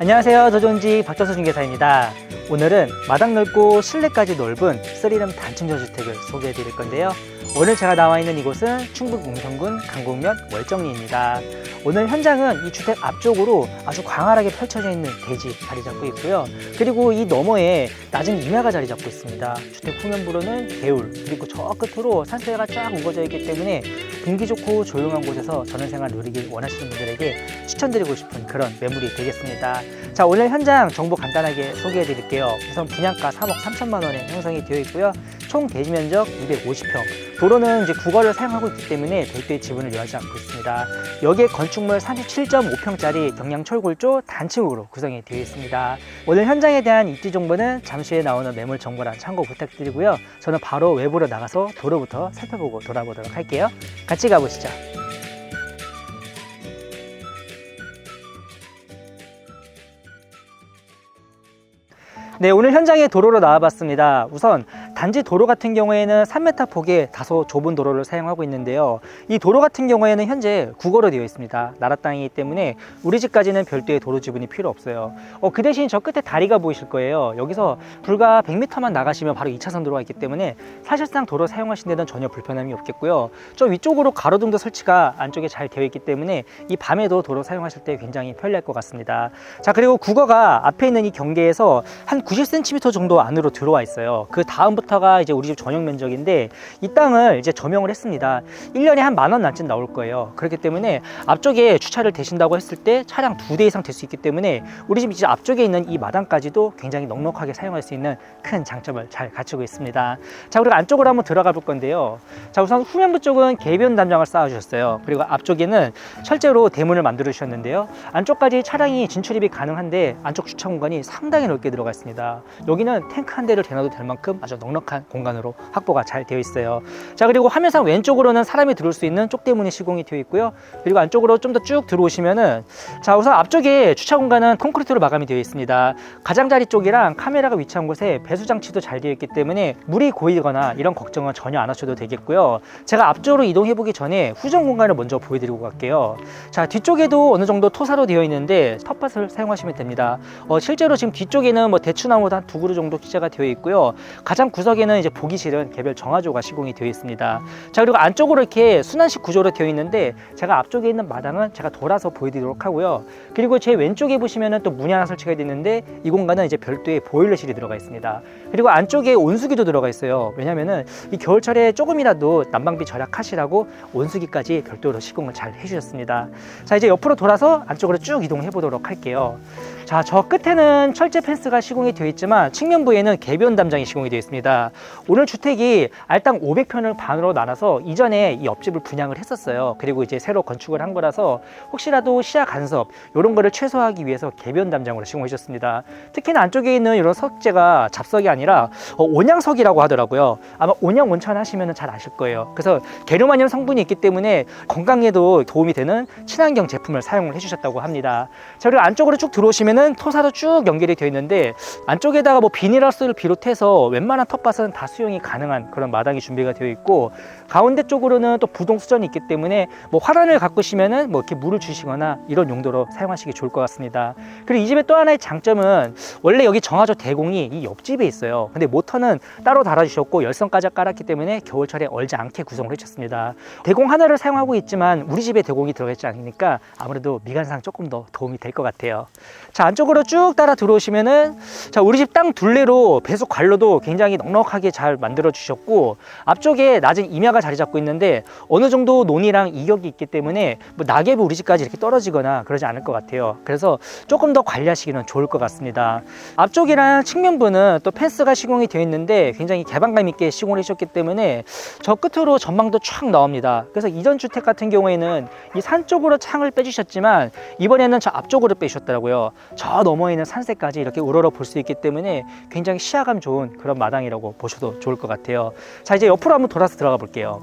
안녕하세요. 더존지 박정수 중개사입니다. 오늘은 마당 넓고 실내까지 넓은 3룸 단층 저주택을 소개해 드릴 건데요. 오늘 제가 나와 있는 이곳은 충북 웅성군 강곡면 월정리입니다. 오늘 현장은 이 주택 앞쪽으로 아주 광활하게 펼쳐져 있는 대지 자리 잡고 있고요. 그리고 이 너머에 낮은 임야가 자리 잡고 있습니다. 주택 후면부로는 개울, 그리고 저 끝으로 산세가 쫙 우거져 있기 때문에 공기 좋고 조용한 곳에서 전원생활 누리길 원하시는 분들에게 추천드리고 싶은 그런 매물이 되겠습니다. 자, 오늘 현장 정보 간단하게 소개해 드릴게요. 우선 분양가 3억 3천만 원에 형성이 되어 있고요. 총 대지 면적 250평. 도로는 이제 국어를 사용하고 있기 때문에 별도의 지분을 요하지 않고 있습니다. 여기에 건축물 37.5평짜리 경량철골조 단층으로 구성이 되어 있습니다. 오늘 현장에 대한 입지 정보는 잠시 후에 나오는 매물 정보란 참고 부탁드리고요. 저는 바로 외부로 나가서 도로부터 살펴보고 돌아보도록 할게요. 같이 가보시죠. 네, 오늘 현장에 도로로 나와봤습니다. 우선 단지 도로 같은 경우에는 3m 폭의 다소 좁은 도로를 사용하고 있는데요. 이 도로 같은 경우에는 현재 국어로 되어 있습니다. 나라 땅이기 때문에 우리 집까지는 별도의 도로 지분이 필요 없어요. 그 대신 저 끝에 다리가 보이실 거예요. 여기서 불과 100m만 나가시면 바로 2차선 도로가 있기 때문에 사실상 도로 사용하신 데는 전혀 불편함이 없겠고요. 저 위쪽으로 가로등도 설치가 안쪽에 잘 되어 있기 때문에 이 밤에도 도로 사용하실 때 굉장히 편리할 것 같습니다. 자, 그리고 국어가 앞에 있는 이 경계에서 한 90cm 정도 안으로 들어와 있어요. 그 다음부터가 이제 우리 집 전용 면적인데 이 땅을 이제 점용을 했습니다. 1년에 한 10,000원 남짓 나올 거예요. 그렇기 때문에 앞쪽에 주차를 대신다고 했을 때 차량 2대 이상 될 수 있기 때문에 우리 집 이제 앞쪽에 있는 이 마당까지도 굉장히 넉넉하게 사용할 수 있는 큰 장점을 잘 갖추고 있습니다. 자, 그리고 안쪽으로 한번 들어가 볼 건데요. 자, 우선 후면부 쪽은 개변 담장을 쌓아 주셨어요. 그리고 앞쪽에는 철제로 대문을 만들어 주셨는데요. 안쪽까지 차량이 진출입이 가능한데 안쪽 주차 공간이 상당히 넓게 들어가 있습니다. 여기는 탱크 한 대를 대놔도 될 만큼 아주 넉넉한 공간으로 확보가 잘 되어 있어요. 자, 그리고 화면상 왼쪽으로는 사람이 들어올 수 있는 쪽대문이 시공이 되어 있고요. 그리고 안쪽으로 좀 더 쭉 들어오시면은, 자, 우선 앞쪽에 주차 공간은 콘크리트로 마감이 되어 있습니다. 가장자리 쪽이랑 카메라가 위치한 곳에 배수 장치도 잘 되어 있기 때문에 물이 고이거나 이런 걱정은 전혀 안 하셔도 되겠고요. 제가 앞쪽으로 이동해 보기 전에 후전 공간을 먼저 보여드리고 갈게요. 자, 뒤쪽에도 어느 정도 토사로 되어 있는데 텃밭을 사용하시면 됩니다. 실제로 지금 뒤쪽에는 뭐 대추나무도 한 2그루 정도 기재가 되어 있고요. 가장 구석에는 이제 보기 싫은 개별 정화조가 시공이 되어 있습니다. 자, 그리고 안쪽으로 이렇게 순환식 구조로 되어 있는데 제가 앞쪽에 있는 마당은 제가 돌아서 보여드리도록 하고요. 그리고 제 왼쪽에 보시면은 또 문이 하나 설치가 되어 있는데 이 공간은 이제 별도의 보일러실이 들어가 있습니다. 그리고 안쪽에 온수기도 들어가 있어요. 왜냐면은 이 겨울철에 조금이라도 난방비 절약하시라고 온수기까지 별도로 시공을 잘 해주셨습니다. 자, 이제 옆으로 돌아서 안쪽으로 쭉 이동해 보도록 할게요. 자, 저 끝에는 철제 펜스가 시공이 되어 있지만 측면부에는 개변 담장이 시공이 되어 있습니다. 오늘 주택이 알당 500평을 반으로 나눠서 이전에 이 옆집을 분양을 했었어요. 그리고 이제 새로 건축을 한 거라서 혹시라도 시야 간섭 이런 거를 최소화하기 위해서 개변 담장으로 시공해 주셨습니다. 특히나 안쪽에 있는 이런 석재가 잡석이 아니라 온양석이라고 하더라고요. 아마 온양 온천 하시면 잘 아실 거예요. 그래서 게르마늄 성분이 있기 때문에 건강에도 도움이 되는 친환경 제품을 사용을 해주셨다고 합니다. 자, 그리고 안쪽으로 쭉 들어오시면은 토사로 쭉 연결이 되어 있는데 안쪽에다가 뭐 비닐하우스를 비롯해서 웬만한 텃밭은 다 수용이 가능한 그런 마당이 준비가 되어 있고, 가운데 쪽으로는 또 부동 수전이 있기 때문에 뭐 화단을 가꾸시면은 뭐 이렇게 물을 주시거나 이런 용도로 사용하시기 좋을 것 같습니다. 그리고 이 집의 또 하나의 장점은 원래 여기 정화조 대공이 이 옆집에 있어요. 근데 모터는 따로 달아주셨고 열선까지 깔았기 때문에 겨울철에 얼지 않게 구성을 해주셨습니다. 대공 하나를 사용하고 있지만 우리 집에 대공이 들어가 있지 않으니까 아무래도 미관상 조금 더 도움이 될 것 같아요. 자, 안쪽으로 쭉 따라 들어오시면은, 자, 우리 집 땅 둘레로 배수 관로도 굉장히 넉넉하게 잘 만들어 주셨고, 앞쪽에 낮은 임야가 자리 잡고 있는데 어느 정도 논이랑 이격이 있기 때문에 뭐 낙엽이 우리 집까지 이렇게 떨어지거나 그러지 않을 것 같아요. 그래서 조금 더 관리하시기는 좋을 것 같습니다. 앞쪽이랑 측면부는 또 펜스가 시공이 되어 있는데 굉장히 개방감 있게 시공을 해주셨기 때문에 저 끝으로 전망도 쫙 나옵니다. 그래서 이전 주택 같은 경우에는 이 산 쪽으로 창을 빼주셨지만 이번에는 저 앞쪽으로 빼주셨더라고요. 저 너머에 있는 산세까지 이렇게 우러러 볼 수 있기 때문에 굉장히 시야감 좋은 그런 마당이라고 보셔도 좋을 것 같아요. 자, 이제 옆으로 한번 돌아서 들어가 볼게요.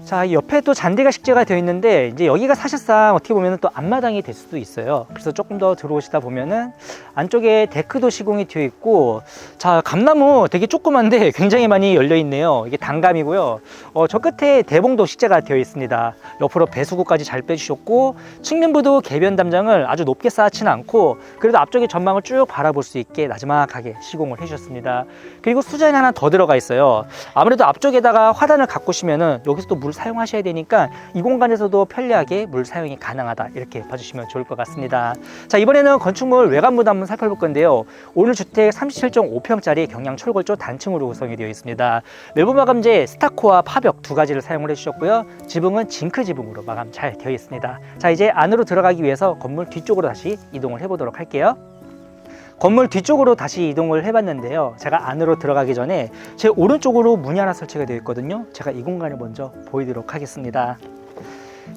자, 이 옆에 또 잔디가 식재가 되어 있는데 이제 여기가 사실상 어떻게 보면 또 앞마당이 될 수도 있어요. 그래서 조금 더 들어오시다 보면은 안쪽에 데크도 시공이 되어 있고, 자, 감나무 되게 조그만데 굉장히 많이 열려 있네요. 이게 단감이고요. 저 끝에 대봉도 식재가 되어 있습니다. 옆으로 배수구까지 잘 빼주셨고, 측면부도 개변 담장을 아주 높게 쌓지는 않고 그래도 앞쪽에 전망을 쭉 바라볼 수 있게 나지막하게 시공을 해주셨습니다. 그리고 수전이 하나 더 들어가 있어요. 아무래도 앞쪽에다가 화단을 가꾸시면은 여기서 또 물 사용하셔야 되니까 이 공간에서도 편리하게 물 사용이 가능하다, 이렇게 봐주시면 좋을 것 같습니다. 자, 이번에는 건축물 외관부도 한번 살펴볼 건데요. 오늘 주택 37.5평짜리 경량 철골조 단층으로 구성이 되어 있습니다. 내부 마감재 스타코와 파벽 두 가지를 사용을 해주셨고요. 지붕은 징크 지붕으로 마감 잘 되어 있습니다. 자, 이제 안으로 들어가기 위해서 건물 뒤쪽으로 다시 이동을 해보도록 할게요. 건물 뒤쪽으로 다시 이동을 해봤는데요. 제가 안으로 들어가기 전에 제 오른쪽으로 문이 하나 설치가 되어 있거든요. 제가 이 공간을 먼저 보이도록 하겠습니다.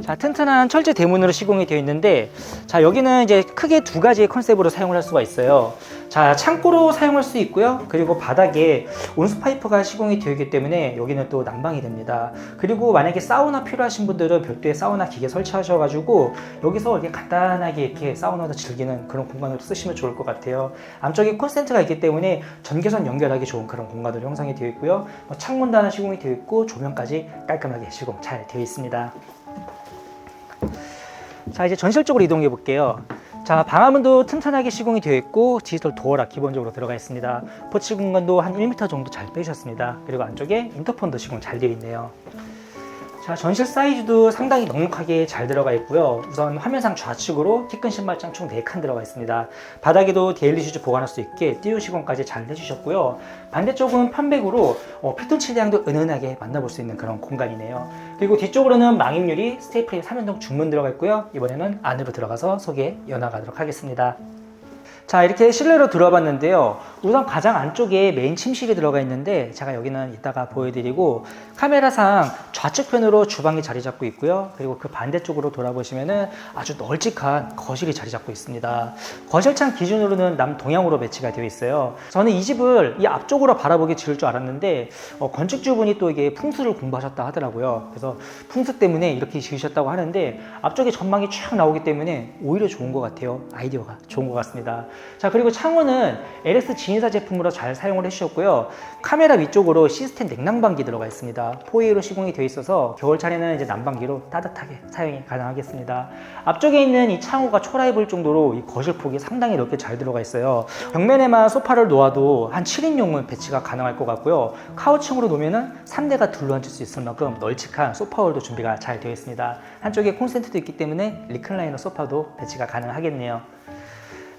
자, 튼튼한 철제 대문으로 시공이 되어 있는데, 자, 여기는 이제 크게 두 가지의 컨셉으로 사용을 할 수가 있어요. 자, 창고로 사용할 수 있고요. 그리고 바닥에 온수 파이프가 시공이 되어 있기 때문에 여기는 또 난방이 됩니다. 그리고 만약에 사우나 필요하신 분들은 별도의 사우나 기계 설치하셔가지고 여기서 이렇게 간단하게 이렇게 사우나도 즐기는 그런 공간으로 쓰시면 좋을 것 같아요. 안쪽에 콘센트가 있기 때문에 전기선 연결하기 좋은 그런 공간으로 형성이 되어 있고요. 창문도 하나 시공이 되어 있고 조명까지 깔끔하게 시공 잘 되어 있습니다. 자, 이제 전실 쪽으로 이동해 볼게요. 자, 방화문도 튼튼하게 시공이 되어 있고 디지털 도어락 기본적으로 들어가 있습니다. 포치 공간도 한 1m 정도 잘 빼주셨습니다. 그리고 안쪽에 인터폰도 시공 잘 되어 있네요. 자, 전실 사이즈도 상당히 넉넉하게 잘 들어가 있고요. 우선 화면상 좌측으로 키큰 신발장 총 4칸 들어가 있습니다. 바닥에도 데일리 슈즈 보관할 수 있게 띄우 시공까지 잘 해주셨고요. 반대쪽은 편백으로 피톤치대양도 은은하게 만나볼 수 있는 그런 공간이네요. 그리고 뒤쪽으로는 망임유리 스테이프레임 3연동 중문 들어가 있고요. 이번에는 안으로 들어가서 소개 연화가도록 하겠습니다. 자, 이렇게 실내로 들어와 봤는데요. 우선 가장 안쪽에 메인 침실이 들어가 있는데 제가 여기는 이따가 보여드리고, 카메라상 좌측편으로 주방이 자리 잡고 있고요. 그리고 그 반대쪽으로 돌아보시면은 아주 널찍한 거실이 자리 잡고 있습니다. 거실창 기준으로는 남동향으로 배치가 되어 있어요. 저는 이 집을 이 앞쪽으로 바라보게 지을 줄 알았는데 건축주분이 또 이게 풍수를 공부하셨다 하더라고요. 그래서 풍수 때문에 이렇게 지으셨다고 하는데 앞쪽에 전망이 쫙 나오기 때문에 오히려 좋은 것 같아요. 아이디어가 좋은 것 같습니다. 자, 그리고 창호는 LS 진이사 제품으로 잘 사용을 해주셨고요. 카메라 위쪽으로 시스템 냉난방기 들어가 있습니다. 4A로 시공이 되어 있어서 겨울철에는 이제 난방기로 따뜻하게 사용이 가능하겠습니다. 앞쪽에 있는 이 창호가 초라해 보일 정도로 이 거실 폭이 상당히 넓게 잘 들어가 있어요. 벽면에만 소파를 놓아도 한 7인용은 배치가 가능할 것 같고요. 카우층으로 놓으면은 3대가 둘러앉을 수 있을 만큼 널찍한 소파홀도 준비가 잘 되어 있습니다. 한쪽에 콘센트도 있기 때문에 리클라이너 소파도 배치가 가능하겠네요.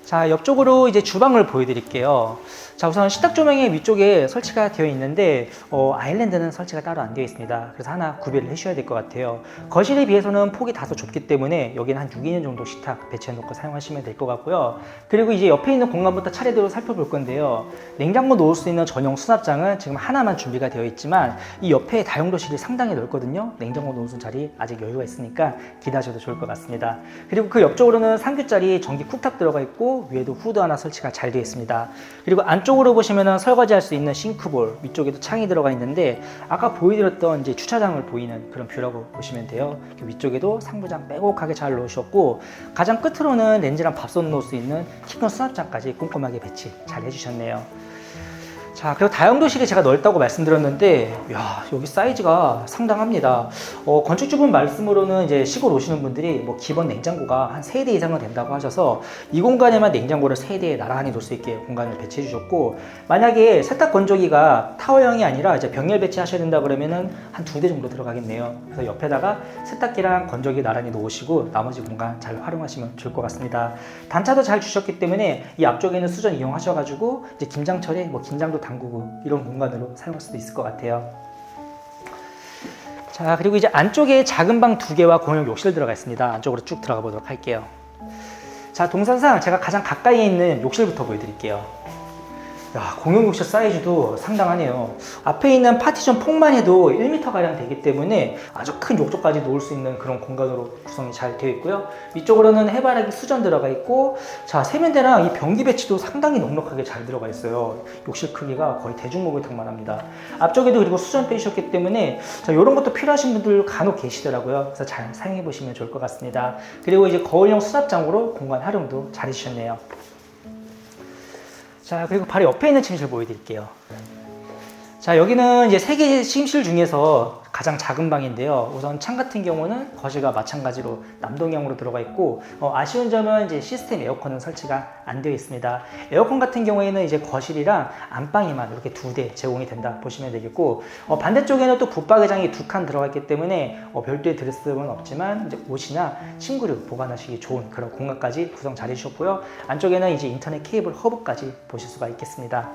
자, 옆쪽으로 이제 주방을 보여드릴게요. 자, 우선 식탁 조명이 위쪽에 설치가 되어 있는데 아일랜드는 설치가 따로 안 되어 있습니다. 그래서 하나 구비를 해주셔야 될 것 같아요. 거실에 비해서는 폭이 다소 좁기 때문에 여기는 한 6인용 정도 식탁 배치해 놓고 사용하시면 될 것 같고요. 그리고 이제 옆에 있는 공간부터 차례대로 살펴볼 건데요. 냉장고 놓을 수 있는 전용 수납장은 지금 하나만 준비가 되어 있지만 이 옆에 다용도실이 상당히 넓거든요. 냉장고 놓을 수 있는 자리 아직 여유가 있으니까 기대하셔도 좋을 것 같습니다. 그리고 그 옆쪽으로는 3둯짜리 전기 쿡탑 들어가 있고 위에도 후드 하나 설치가 잘 되어 있습니다. 그리고 안쪽으로 보시면 설거지할 수 있는 싱크볼, 위쪽에도 창이 들어가 있는데 아까 보여드렸던 이제 주차장을 보이는 그런 뷰라고 보시면 돼요. 위쪽에도 상부장 빼곡하게 잘 넣으셨고, 가장 끝으로는 렌즈랑 밥솥 넣을 수 있는 키큰 수납장까지 꼼꼼하게 배치 잘 해주셨네요. 자, 그리고 다용도실이 제가 넓다고 말씀드렸는데, 야, 여기 사이즈가 상당합니다. 건축주분 말씀으로는 이제 시골 오시는 분들이 뭐 기본 냉장고가 한 3대 이상은 된다고 하셔서 이 공간에만 냉장고를 3대 나란히 놓을 수 있게 공간을 배치해 주셨고, 만약에 세탁 건조기가 타워형이 아니라 이제 병렬 배치하셔야 된다 그러면은 한 2대 정도 들어가겠네요. 그래서 옆에다가 세탁기랑 건조기 나란히 놓으시고 나머지 공간 잘 활용하시면 좋을 것 같습니다. 단차도 잘 주셨기 때문에 이 앞쪽에는 수전 이용하셔가지고 이제 김장철에 뭐 김장도 담그고 이런 공간으로 사용할 수도 있을 것 같아요. 자, 그리고 이제 안쪽에 작은 방 2개와 공용 욕실 들어가 있습니다. 안쪽으로 쭉 들어가 보도록 할게요. 자, 동선상 제가 가장 가까이에 있는 욕실부터 보여드릴게요. 야, 공용 욕실 사이즈도 상당하네요. 앞에 있는 파티션 폭만 해도 1m가량 되기 때문에 아주 큰 욕조까지 놓을 수 있는 그런 공간으로 구성이 잘 되어 있고요. 위쪽으로는 해바라기 수전 들어가 있고, 자, 세면대랑 이 변기 배치도 상당히 넉넉하게 잘 들어가 있어요. 욕실 크기가 거의 대중목욕탕만 합니다. 앞쪽에도 그리고 수전 빼주셨기 때문에 자, 이런 것도 필요하신 분들 간혹 계시더라고요. 그래서 잘 사용해 보시면 좋을 것 같습니다. 그리고 이제 거울형 수납장으로 공간 활용도 잘 해주셨네요. 자, 그리고 바로 옆에 있는 침실 보여드릴게요. 자, 여기는 이제 3개 침실 중에서 가장 작은 방인데요. 우선 창 같은 경우는 거실과 마찬가지로 남동향으로 들어가 있고, 아쉬운 점은 이제 시스템 에어컨은 설치가 안 되어 있습니다. 에어컨 같은 경우에는 이제 거실이랑 안방에만 이렇게 2대 제공이 된다 보시면 되겠고, 반대쪽에는 또 붙박이장이 2칸 들어가 있기 때문에 별도의 드레스룸은 없지만 이제 옷이나 침구류 보관하시기 좋은 그런 공간까지 구성 잘 해주셨고요. 안쪽에는 이제 인터넷 케이블 허브까지 보실 수가 있겠습니다.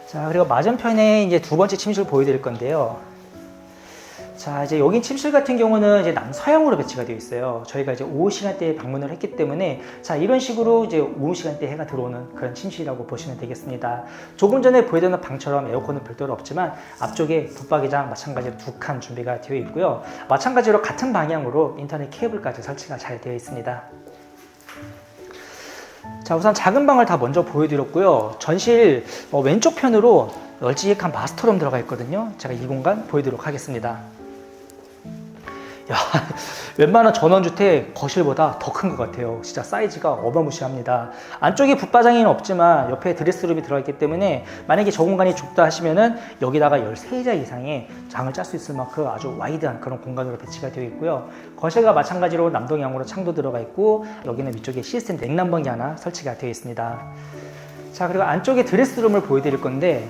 자, 그리고 맞은편에 이제 두 번째 침실 보여드릴 건데요. 자, 이제 여기 침실 같은 경우는 이제 남서향으로 배치가 되어 있어요. 저희가 이제 오후 시간대에 방문을 했기 때문에 자, 이런 식으로 이제 오후 시간대에 해가 들어오는 그런 침실이라고 보시면 되겠습니다. 조금 전에 보여드린 방처럼 에어컨은 별도로 없지만 앞쪽에 붙박이장 마찬가지로 2칸 준비가 되어 있고요. 마찬가지로 같은 방향으로 인터넷 케이블까지 설치가 잘 되어 있습니다. 자, 우선 작은 방을 다 먼저 보여드렸고요. 전실 왼쪽 편으로 널찍한 마스터룸 들어가 있거든요. 제가 이 공간 보여드리도록 하겠습니다. 야, 웬만한 전원주택 거실보다 더 큰 것 같아요. 진짜 사이즈가 어마무시합니다. 안쪽에 붙바장이는 없지만 옆에 드레스룸이 들어있기 때문에 만약에 저 공간이 좁다 하시면은 여기다가 13자 이상의 장을 짤 수 있을 만큼 아주 와이드한 그런 공간으로 배치가 되어 있고요. 거실과 마찬가지로 남동향으로 창도 들어가 있고, 여기는 위쪽에 시스템 냉난방이 하나 설치가 되어 있습니다. 자, 그리고 안쪽에 드레스룸을 보여드릴 건데,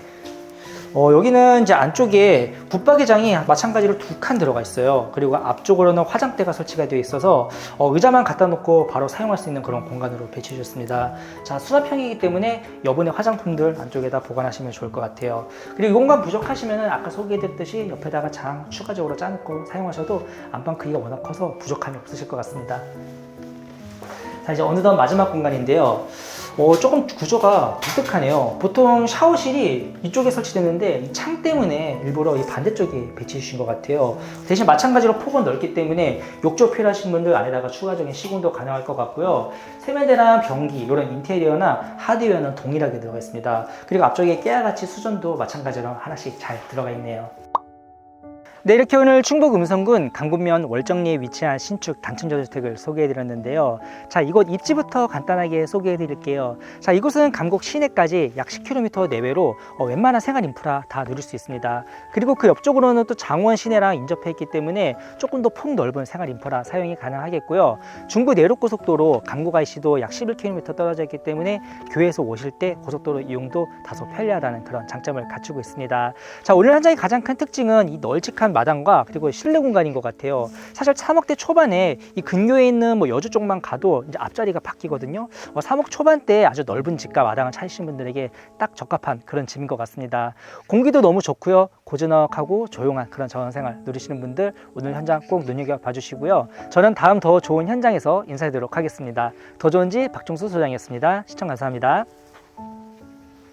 여기는 이제 안쪽에 붙박이장이 마찬가지로 2칸 들어가 있어요. 그리고 앞쪽으로는 화장대가 설치가 되어 있어서 의자만 갖다 놓고 바로 사용할 수 있는 그런 공간으로 배치해 주셨습니다. 자, 수납형이기 때문에 여분의 화장품들 안쪽에다 보관하시면 좋을 것 같아요. 그리고 이 공간 부족하시면 아까 소개해드렸듯이 옆에다가 장 추가적으로 짜놓고 사용하셔도 안방 크기가 워낙 커서 부족함이 없으실 것 같습니다. 자, 이제 어느덧 마지막 공간인데요. 조금 구조가 독특하네요. 보통 샤워실이 이쪽에 설치됐는데 이 창 때문에 일부러 이 반대쪽에 배치해 주신 것 같아요. 대신 마찬가지로 폭은 넓기 때문에 욕조 필요하신 분들 안에다가 추가적인 시공도 가능할 것 같고요. 세면대랑 변기, 이런 인테리어나 하드웨어는 동일하게 들어가 있습니다. 그리고 앞쪽에 깨알같이 수전도 마찬가지로 하나씩 잘 들어가 있네요. 네, 이렇게 오늘 충북 음성군 강군면 월정리에 위치한 신축 단층 저주택을 소개해드렸는데요. 자, 이곳 입지부터 간단하게 소개해드릴게요. 자, 이곳은 감곡 시내까지 약 10km 내외로 웬만한 생활 인프라 다 누릴 수 있습니다. 그리고 그 옆쪽으로는 또 장원 시내랑 인접해 있기 때문에 조금 더 폭넓은 생활 인프라 사용이 가능하겠고요. 중부 내륙고속도로 감곡 IC도 약 11km 떨어져 있기 때문에 교회에서 오실 때 고속도로 이용도 다소 편리하다는 그런 장점을 갖추고 있습니다. 자, 오늘 현장의 가장 큰 특징은 이 널찍한 마당과 그리고 실내 공간인 것 같아요. 사실 3억대 초반에 이 근교에 있는 여주 쪽만 가도 이제 앞자리가 바뀌거든요. 3억 초반대에 아주 넓은 집과 마당을 찾으신 분들에게 딱 적합한 그런 집인 것 같습니다. 공기도 너무 좋고요. 고즈넉하고 조용한 그런 자원생활 누리시는 분들 오늘 현장 꼭 눈여겨봐 주시고요. 저는 다음 더 좋은 현장에서 인사드리도록 하겠습니다. 더 좋은 집 박종수 소장이었습니다. 시청 감사합니다.